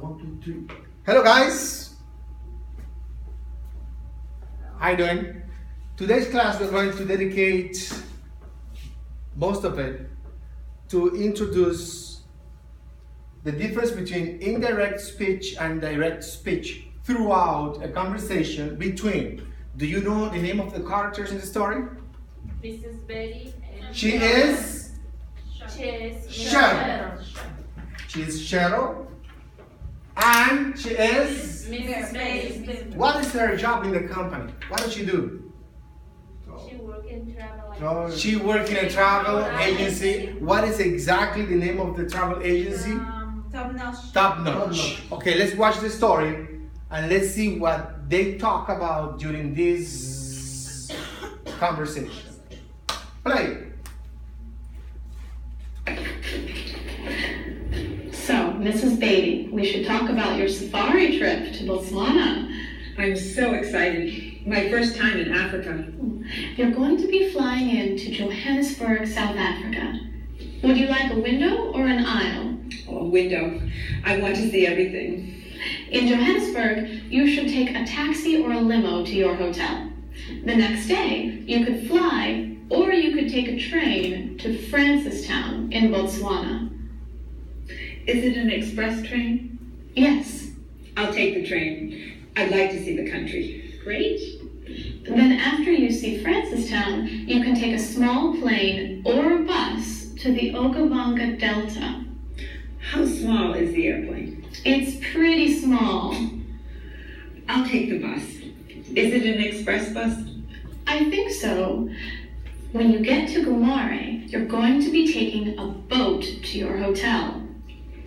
1, 2, 3. Hello guys, how you doing? Today's class we're going to dedicate most of it to introduce the difference between indirect speech and direct speech throughout a conversation between, do you know the name of the characters in the story? Mrs. Betty and She is Cheryl. She is Cheryl and she is, Mrs. Betty. what is her job in the company? What does she do? She work in travel. No, She works in a travel agency. What is exactly the name of the travel agency? Top notch. Top Notch. Okay, let's watch the story and let's see what they talk about during this conversation. Play. So, Mrs. Beatty, we should talk about your safari trip to Botswana. I'm so excited. My first time in Africa. You're going to be flying into Johannesburg, South Africa. Would you like a window or an aisle? Oh, a window. I want to see everything. In Johannesburg, you should take a taxi or a limo to your hotel. The next day, you could fly or you could take a train to Francistown in Botswana. Is it an express train? Yes. I'll take the train. I'd like to see the country. Great. Then after you see Francistown, you can take a small plane or a bus to the Okavango Delta. How small is the airplane? It's pretty small. I'll take the bus. Is it an express bus? I think so. When you get to Gumare, you're going to be taking a boat to your hotel.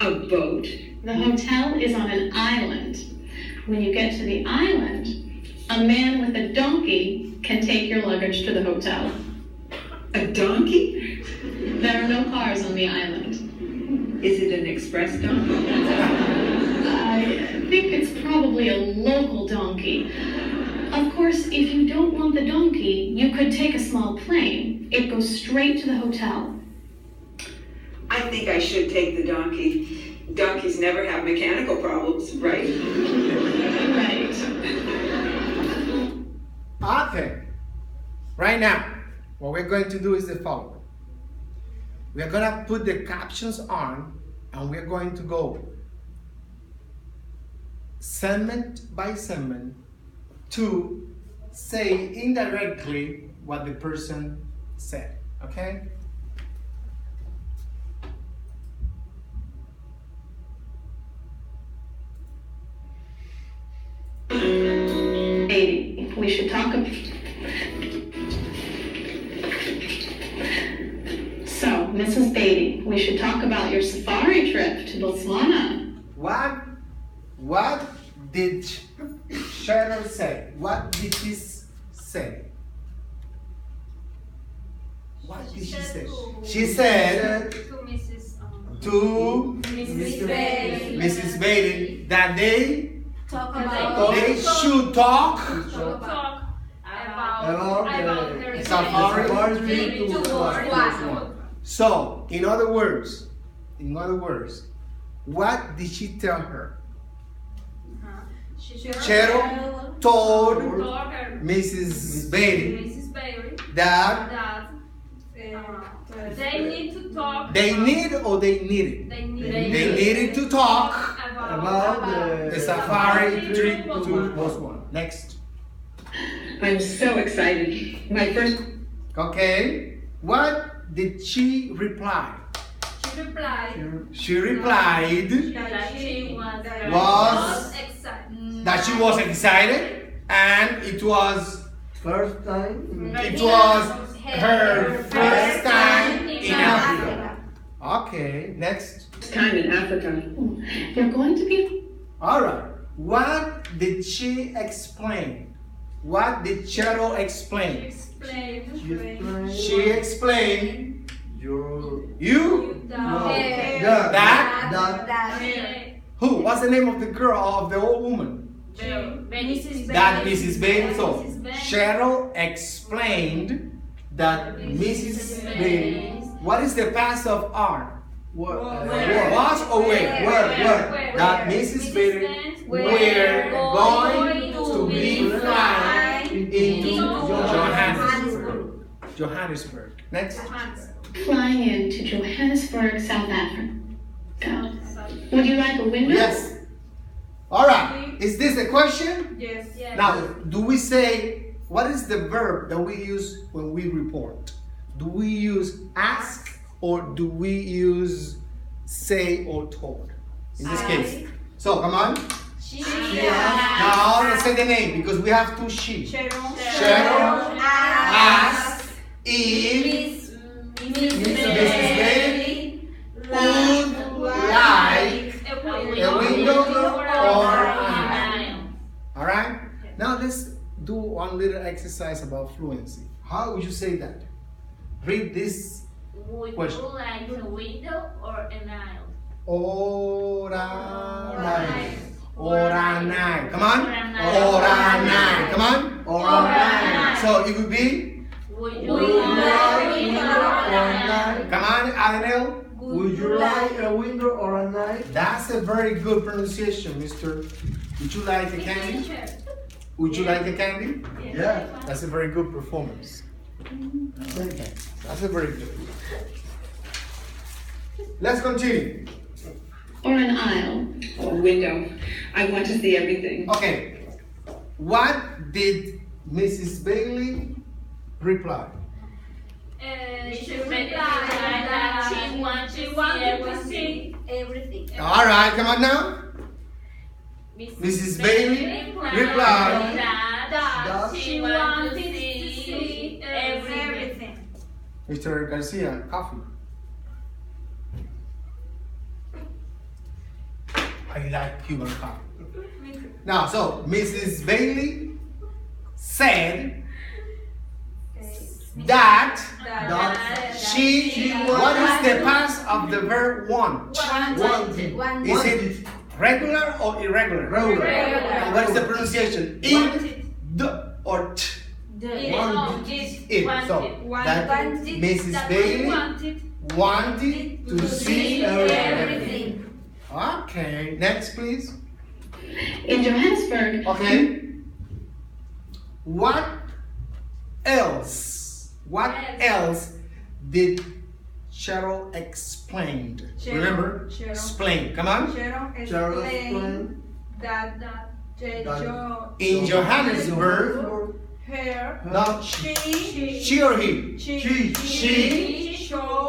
A boat? The hotel is on an island. When you get to the island, a man with a donkey can take your luggage to the hotel. A donkey? There are no cars on the island. Is it an express donkey? I think it's probably a local donkey. Of course, if you don't want the donkey, you could take a small plane. It goes straight to the hotel. I think I should take the donkey. Donkeys never have mechanical problems, right? Right. Okay. Right now, what we're going to do is the following. We're going to put the captions on and we're going to go segment by segment to say indirectly what the person said. Okay? Maybe we should talk about... So, Mrs. Beatty, we should talk about your safari trip to Botswana. What did Cheryl say? What did she say? What did she say? She said to Mrs. to Mrs. Betty. Mrs. Beatty that they should talk Talk About about their safari trip to Botswana. So, in other words, what did she tell her? Cheryl told Mrs. Beatty that They need to talk. they needed They needed to talk about the safari trip to Botswana. Next. I'm so excited. My first... Okay. What did she reply? She replied She replied that she Was excited. that she was excited and it was first time. her first time in Africa. Okay, next. First time in Africa. You're going to be... All right. What did she explain? What did Cheryl explain? She explained you who? What's the name of the girl, of the old woman? That Mrs. Bailey. So Cheryl explained that Mrs. Bailey. What is the past of are? Where? Was or where? Where? That Mrs. Bailey were going to be flying into Johannesburg. Johannesburg. Next. Flying into Johannesburg, South Africa. Would you like a window? Yes. All right. Is this a question? Yes. Now, do we say, what is the verb that we use when we report? Do we use ask or do we use say or told? In this case. So, come on. She Now, let's say the name because we have two she. Cheryl Ask if Mrs. Bailey would like a window or an aisle. All right. Now let's do one little exercise about fluency. How would you say that? Read this. Would Question. you like a window or an aisle? Oranai. Oranai. Come on. Oranai. Oranai. Come on. Oranai. So it would be. Would you Would you like like a window or an aisle? Come on, Adel. Would you like a window or a night? That's a very good pronunciation, mister. Would you like a candy? Would you like a candy? Yeah. That's a very good performance. Okay. That's a very good. Let's continue. Or an aisle? A window. I want to see everything. Okay. What did Mrs. Bailey reply? She replied that She wants to wanted see to see everything. All right, come on now. Mrs. Bailey replied that She wanted to see everything. Mr. Garcia, coffee. I like Cuban coffee. Now, so Mrs. Bailey said that she, what is the past of the verb want? Is it regular or irregular? Regular. And what is the pronunciation? In the or t. It. So that Mrs. Bailey wanted to see everything. Okay, next please. In Johannesburg, Okay. What else? What else did Cheryl explain? Remember? Cheryl. Explain. Come on. Cheryl Charles explained Plain. that In Johannesburg. her No, she or he? she Show.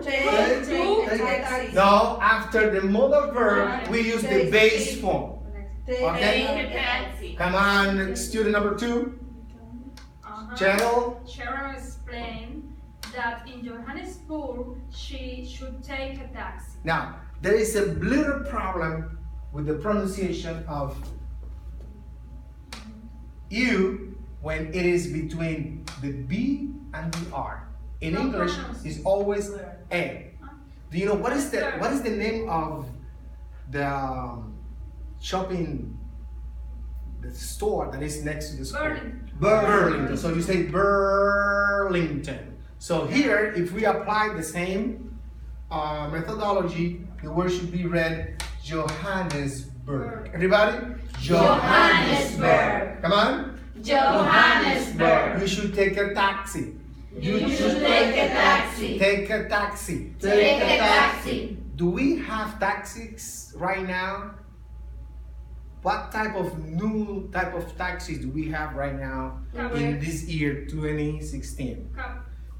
take No, after the modal verb, we use the base form. Okay? Take a taxi. Come on, student number 2. Cheryl. Cheryl explained that in Johannesburg she should take a taxi. Now, there is a little problem with the pronunciation of you when it is between the B and the R. In No English, pronounce. it's always A. Do you know what is the name of the shopping, the store that is next to the school? Burlington. So you say Burlington. So here, if we apply the same methodology, the word should be read Johannesburg. Everybody? Johannesburg. Come on. Johannesburg. You should take a taxi. You should take a taxi. Take a taxi. Take a taxi. Do we have taxis right now? What type of new type of taxis do we have right now in this year 2016?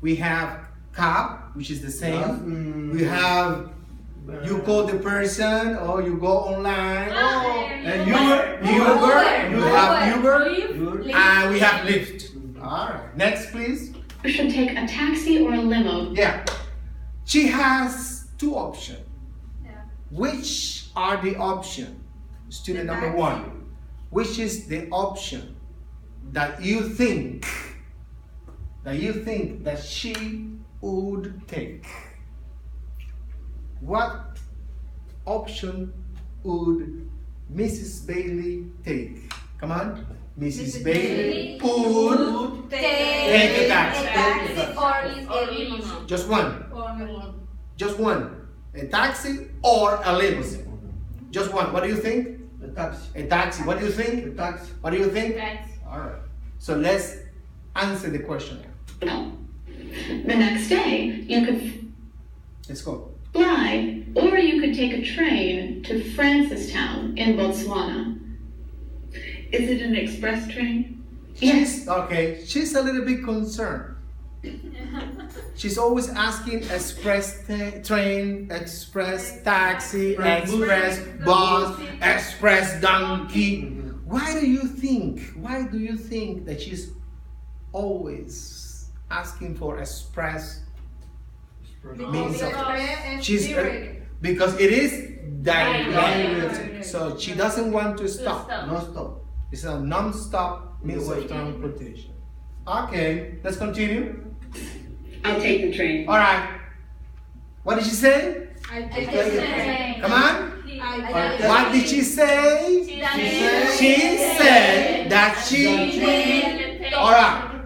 We have cab, which is the same. We have you call the person or you go online. And Uber, you have Uber, and we have Lyft. All right, next please. you should take a taxi or a limo. Yeah, she has 2 options. Yeah. Which are the options? Student The number taxi. 1. Which is the option that you think that she would take? What option would Mrs. Bailey take? Come on. Mrs. Bailey would Take a taxi. or is a limo. just one. Or limo. Just one. A taxi or a limousine? Just one. What do you think? The taxi. A taxi. What do you The think? taxi. What do you think? Taxi. All right. So let's answer the question. The next day, you could Let's go. fly, or you could take a train to Francistown in Botswana. Is it an express train? She's okay. She's a little bit concerned. She's always asking express train, express taxi, express bus, express donkey. Why do you think? Why do you think that she's always asking for express? Means of- She's because it is direct. Direct. So she doesn't want to stop. No stop. It's a non-stop means of transportation. Okay, let's continue. I'll take the train. All right. What did she say? I take take the train. Come on. I What did she say? She said that she. All right.